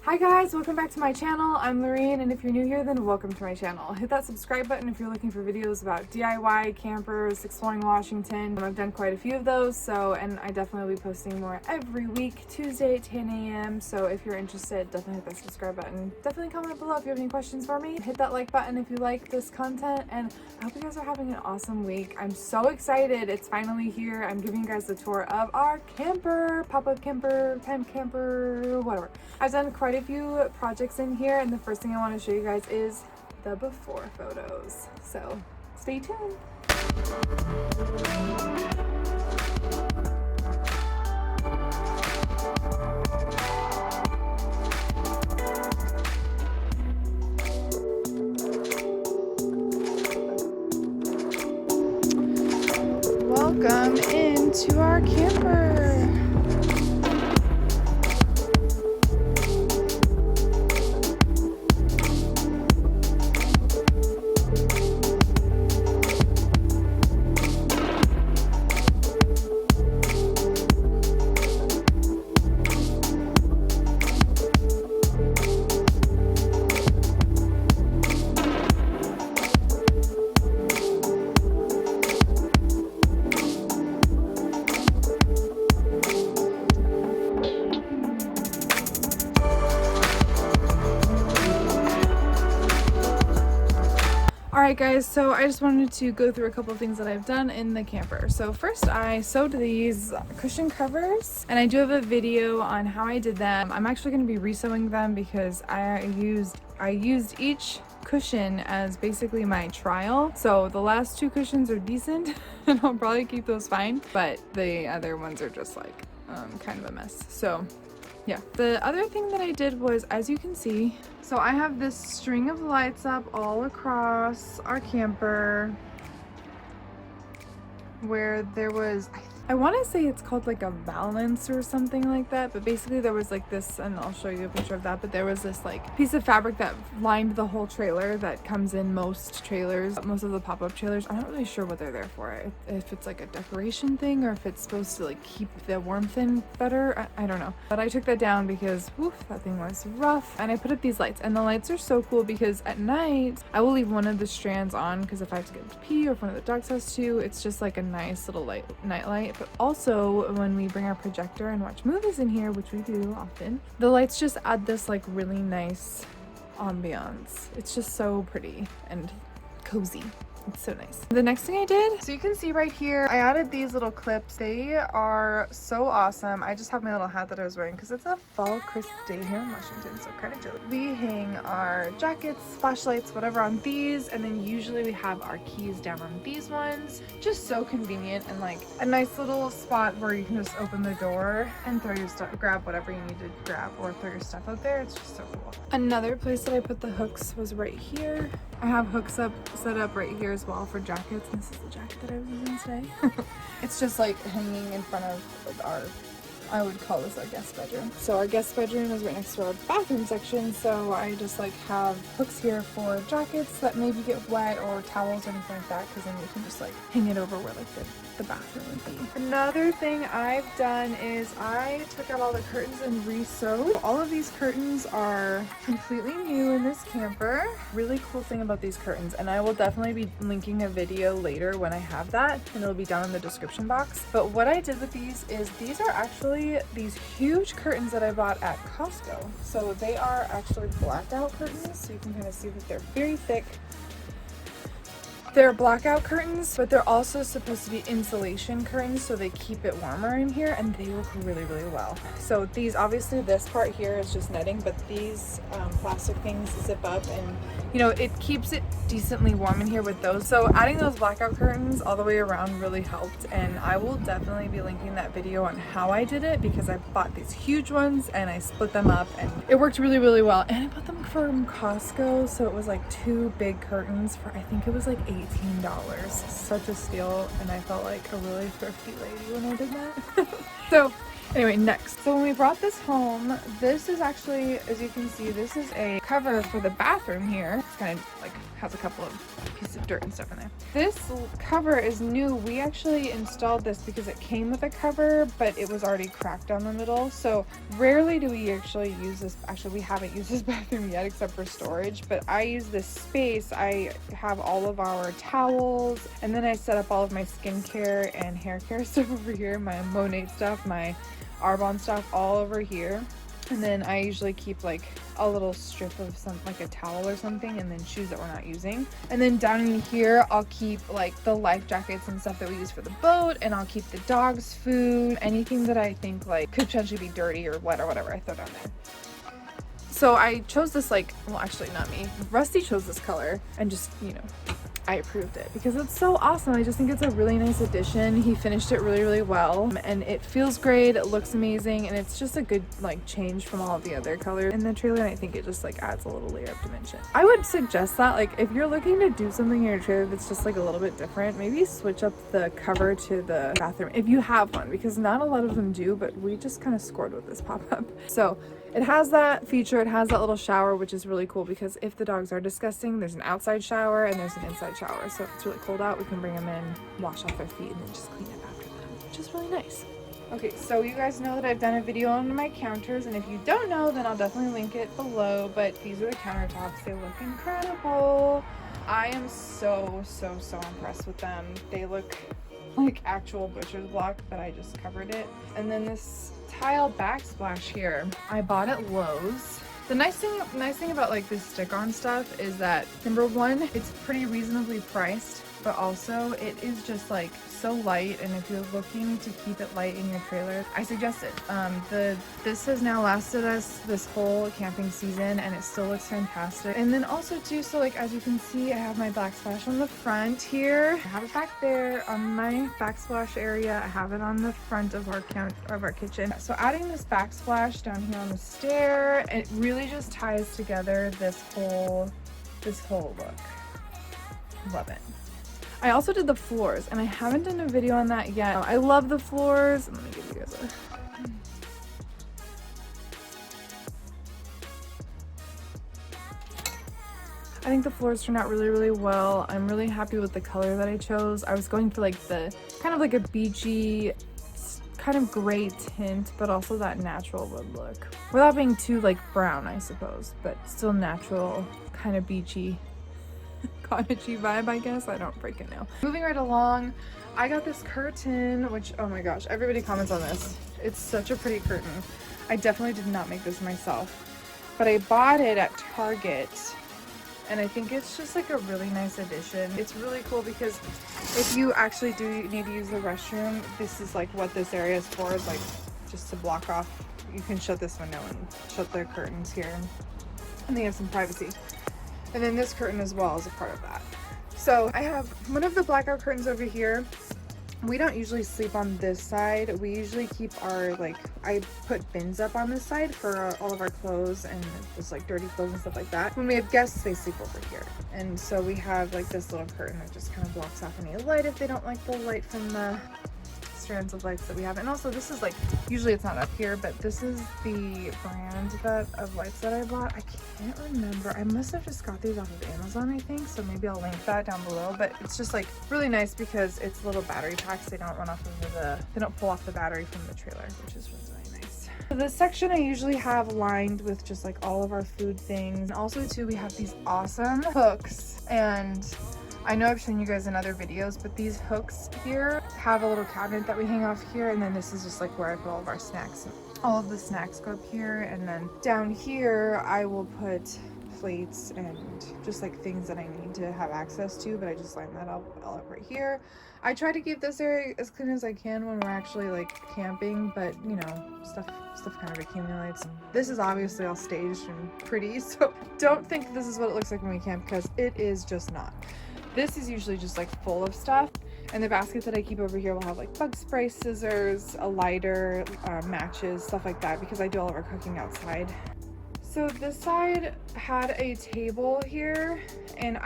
Hi guys, welcome back to my channel. I'm Lorraine, and if you're new here, then welcome to my channel. Hit that subscribe button if you're looking for videos about DIY, campers, exploring Washington. I've done quite a few of those, and I definitely will be posting more every week, Tuesday at 10 a.m. So if you're interested, definitely hit that subscribe button. Definitely comment below if you have any questions for me. Hit that like button if you like this content, and I hope you guys are having an awesome week. I'm so excited. It's finally here. I'm giving you guys the tour of our camper, pop-up camper, temp camper, whatever. I've done quite a few projects in here, and the first thing I want to show you guys is the before photos. So stay tuned. Welcome into our camper. Alright guys, so I just wanted to go through a couple of things that I've done in the camper. So first I sewed these cushion covers, and I do have a video on how I did them. I'm actually going to be resewing them because I used each cushion as basically my trial. So the last two cushions are decent and I'll probably keep those fine, but the other ones are just like kind of a mess. So yeah, the other thing that I did was, as you can see, so I have this string of lights up all across our camper where there was, I want to say it's called like a valance or something like that, but basically there was like this, and I'll show you a picture of that, but there was this like piece of fabric that lined the whole trailer that comes in most trailers, most of the pop-up trailers. I'm not really sure what they're there for, if it's like a decoration thing or if it's supposed to like keep the warmth in better. I don't know, but I took that down because woof, that thing was rough. And I put up these lights, and the lights are so cool because at night I will leave one of the strands on because if I have to get to pee or if one of the dogs has to, it's just like a nice little night light. But also when we bring our projector and watch movies in here, which we do often, the lights just add this like really nice ambiance. It's just so pretty and cozy. It's so nice. The next thing I did, so you can see right here, I added these little clips. They are so awesome. I just have my little hat that I was wearing because it's a fall crisp day here in Washington, so kind of chilly. We hang our jackets, flashlights, whatever on these, and then usually we have our keys down on these ones. Just so convenient, and like a nice little spot where you can just open the door and throw your stuff, grab whatever you need to grab, or throw your stuff out there. It's just so cool. Another place that I put the hooks was right here. I have hooks set up right here as well for jackets, and this is the jacket that I was using today. It's just like hanging in front of our, I would call this our guest bedroom. So our guest bedroom is right next to our bathroom section, so I just like have hooks here for jackets that maybe get wet, or towels or anything like that, because then you can just like hang it over where like the bathroom would be. Another thing I've done is I took out all the curtains and re-sewed. All of these curtains are completely new in this camper. Really cool thing about these curtains, and I will definitely be linking a video later when I have that, and it'll be down in the description box. But what I did with these is, these are actually these huge curtains that I bought at Costco. So they are actually blackout curtains, so you can kind of see that they're very thick. They're blackout curtains, but they're also supposed to be insulation curtains, so they keep it warmer in here, and they work really, really well. So these, obviously this part here is just netting, but these plastic things zip up, and you know, it keeps it decently warm in here with those. So adding those blackout curtains all the way around really helped, and I will definitely be linking that video on how I did it, because I bought these huge ones and I split them up, and it worked really, really well. And I bought them from Costco, so it was like 2 big curtains for, I think it was like $18. Such a steal, and I felt like a really thrifty lady when I did that. So anyway, next, so when we brought this home, this is actually, as you can see, this is a cover for the bathroom here. It's kind of like has a couple of dirt and stuff in there. This cover is new. We actually installed this because it came with a cover, but it was already cracked down the middle. So rarely do we actually use this. Actually, we haven't used this bathroom yet except for storage, but I use this space. I have all of our towels, and then I set up all of my skincare and hair care stuff over here, my Monat stuff, my Arbonne stuff all over here. And then I usually keep like a little strip of some, like a towel or something, and then shoes that we're not using. And then down in here, I'll keep like the life jackets and stuff that we use for the boat, and I'll keep the dog's food, anything that I think like could potentially be dirty or wet or whatever, I throw down there. So I chose this, like, well, actually not me. Rusty chose this color, and just, you know, I approved it because it's so awesome. I just think it's a really nice addition. He finished it really, really well, and it feels great. It looks amazing, and it's just a good like change from all of the other colors in the trailer. And I think it just like adds a little layer of dimension. I would suggest that, like, if you're looking to do something in your trailer that's just like a little bit different, maybe switch up the cover to the bathroom if you have one, because not a lot of them do, but we just kind of scored with this pop-up. So it has that feature. It has that little shower, which is really cool because if the dogs are disgusting, there's an outside shower and there's an inside shower. So if it's really cold out, we can bring them in, wash off their feet, and then just clean up after them, which is really nice. Okay, so you guys know that I've done a video on my counters, and if you don't know, then I'll definitely link it below. But these are the countertops. They look incredible. I am so impressed with them. They look like actual butcher's block, but I just covered it. And then this tile backsplash here, I bought at Lowe's. The nice thing about like this stick-on stuff is that, number one, it's pretty reasonably priced, but also it is just like so light, and if you're looking to keep it light in your trailer, I suggest it. This has now lasted us this whole camping season, and it still looks fantastic. And then also too, so like as you can see, I have my backsplash on the front here. I have it back there on my backsplash area. I have it on the front of our kitchen. So adding this backsplash down here on the stair, it really just ties together this whole look. Love it. I also did the floors, and I haven't done a video on that yet. I love the floors. Let me give you guys a... I think the floors turned out really, really well. I'm really happy with the color that I chose. I was going for like the kind of like a beachy, kind of gray tint, but also that natural wood look. Without being too like brown, I suppose, but still natural, kind of beachy, cottagey vibe, I guess. I don't freaking know. Moving right along, I got this curtain, which, oh my gosh, everybody comments on this. It's such a pretty curtain. I definitely did not make this myself, but I bought it at Target, and I think it's just like a really nice addition. It's really cool because if you actually do need to use the restroom, this is like what this area is for, is like just to block off. You can shut this window and shut the curtains here, and they have some privacy. And then this curtain as well is a part of that. So I have one of the blackout curtains over here. We don't usually sleep on this side. We usually keep our, like, I put bins up on this side for all of our clothes and just like dirty clothes and stuff like that. When we have guests, they sleep over here. And so we have like this little curtain that just kind of blocks off any light if they don't like the light from the strands of lights that we have. And also this is like, usually it's not up here, but this is the brand of lights that I bought. I can't remember. I must have just got these off of Amazon, I think, so maybe I'll link that down below. But it's just like really nice because it's little battery packs. They don't run off of they don't pull off the battery from the trailer, which is really nice. So this section I usually have lined with just like all of our food things. And also too, we have these awesome hooks, and I know I've shown you guys in other videos, but these hooks here have a little cabinet that we hang off here, and then this is just like where I put all of our snacks. All of the snacks go up here, and then down here I will put plates and just like things that I need to have access to, but I just line that all up right here. I try to keep this area as clean as I can when we're actually like camping, but you know, stuff kind of accumulates. This is obviously all staged and pretty, so don't think this is what it looks like when we camp, because it is just not. This is usually just like full of stuff, and the basket that I keep over here will have like bug spray, scissors, a lighter, matches, stuff like that, because I do all of our cooking outside. So this side had a table here, and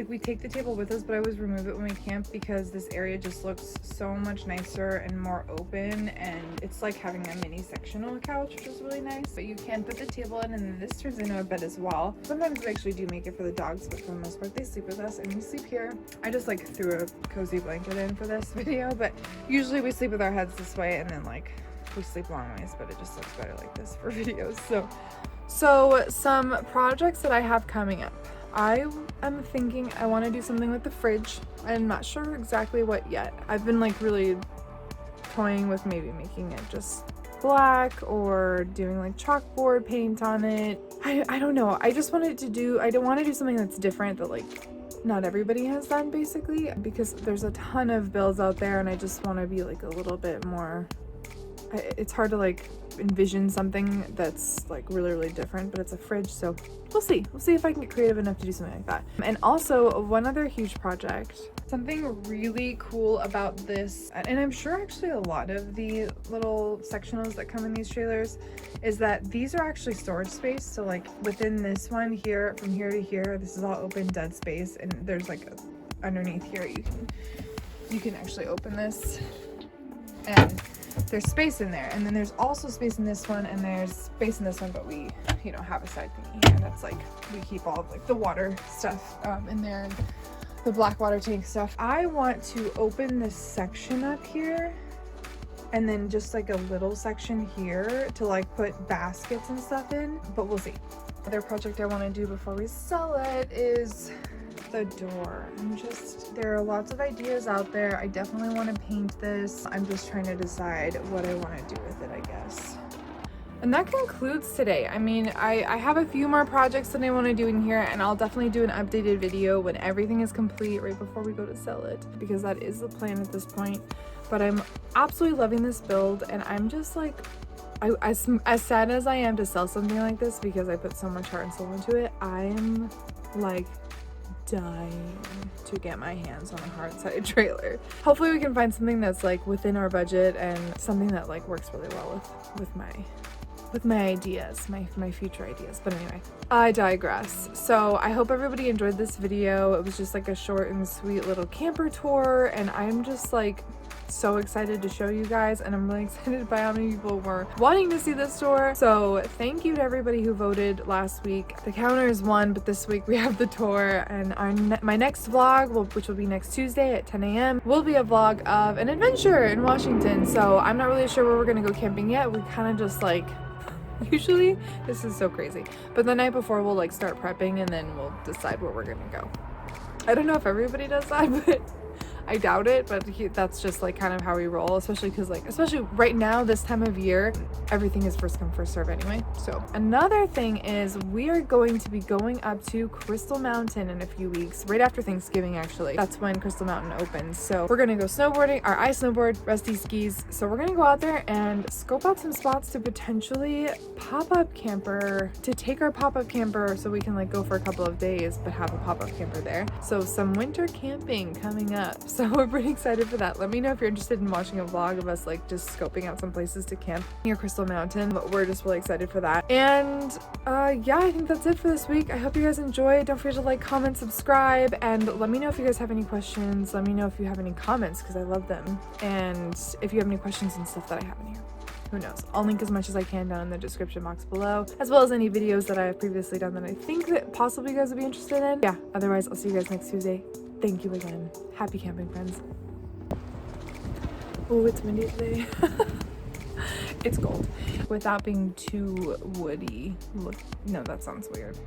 we take the table with us, but I always remove it when we camp because this area just looks so much nicer and more open, and it's like having a mini sectional couch, which is really nice. But you can put the table in, and then this turns into a bed as well. Sometimes we actually do make it for the dogs, but for the most part they sleep with us, and we sleep here. I just like threw a cozy blanket in for this video, but usually we sleep with our heads this way, and then like we sleep long ways, but it just looks better like this for videos. So some projects that I have coming up. I am thinking I want to do something with the fridge. I'm not sure exactly what yet. I've been like really toying with maybe making it just black or doing like chalkboard paint on it. I don't know. I just wanted to do, I don't want to do something that's different that like not everybody has done basically, because there's a ton of builds out there and I just want to be like a little bit more, it's hard to like envision something that's like really different, but it's a fridge, so we'll see if I can get creative enough to do something like that. And also one other huge project, something really cool about this, and I'm sure actually a lot of the little sectionals that come in these trailers, is that these are actually storage space. So like within this one here, from here to here, this is all open dead space, and there's like underneath here you can actually open this, and there's space in there, and then there's also space in this one, and there's space in this one, but we have a side thingy here that's like we keep all of like the water stuff in there, and the black water tank stuff. I want to open this section up here and then just like a little section here to like put baskets and stuff in, but we'll see. Other project I want to do before we sell it is the door. There are lots of ideas out there. I definitely want to paint this. I'm just trying to decide what I want to do with it, I guess. And that concludes today. I mean, I have a few more projects that I want to do in here, and I'll definitely do an updated video when everything is complete right before we go to sell it, because that is the plan at this point. But I'm absolutely loving this build, and I'm just like, as sad as I am to sell something like this because I put so much heart and soul into it, I'm like dying to get my hands on a hard-sided trailer. Hopefully we can find something that's like within our budget and something that like works really well with my ideas, my future ideas. But anyway, I digress. So I hope everybody enjoyed this video. It was just like a short and sweet little camper tour, and I'm just like so excited to show you guys, and I'm really excited by how many people were wanting to see this tour. So thank you to everybody who voted last week. The counters won, but this week we have the tour, and my next vlog, which will be next Tuesday at 10 a.m. will be a vlog of an adventure in Washington. So I'm not really sure where we're gonna go camping yet. We kind of just like, usually this is so crazy, but the night before we'll like start prepping, and then we'll decide where we're gonna go. I don't know if everybody does that, but I doubt it, but that's just like kind of how we roll, especially right now, this time of year, everything is first come first serve anyway. So another thing is we are going to be going up to Crystal Mountain in a few weeks, right after Thanksgiving actually. That's when Crystal Mountain opens. So we're gonna go snowboarding, or I snowboard, Rusty skis. So we're gonna go out there and scope out some spots to potentially take our pop-up camper so we can like go for a couple of days but have a pop-up camper there. So some winter camping coming up. So we're pretty excited for that. Let me know if you're interested in watching a vlog of us like just scoping out some places to camp near Crystal Mountain, but we're just really excited for that. And yeah, I think that's it for this week. I hope you guys enjoyed. Don't forget to like, comment, subscribe, and let me know if you guys have any questions. Let me know if you have any comments, because I love them, and if you have any questions and stuff that I have in here. Who knows? I'll link as much as I can down in the description box below, as well as any videos that I have previously done that I think that possibly you guys would be interested in. Yeah, otherwise I'll see you guys next Tuesday. Thank you again. Happy camping, friends. Oh, it's windy today. It's cold. Without being too woody. Look, no, that sounds weird.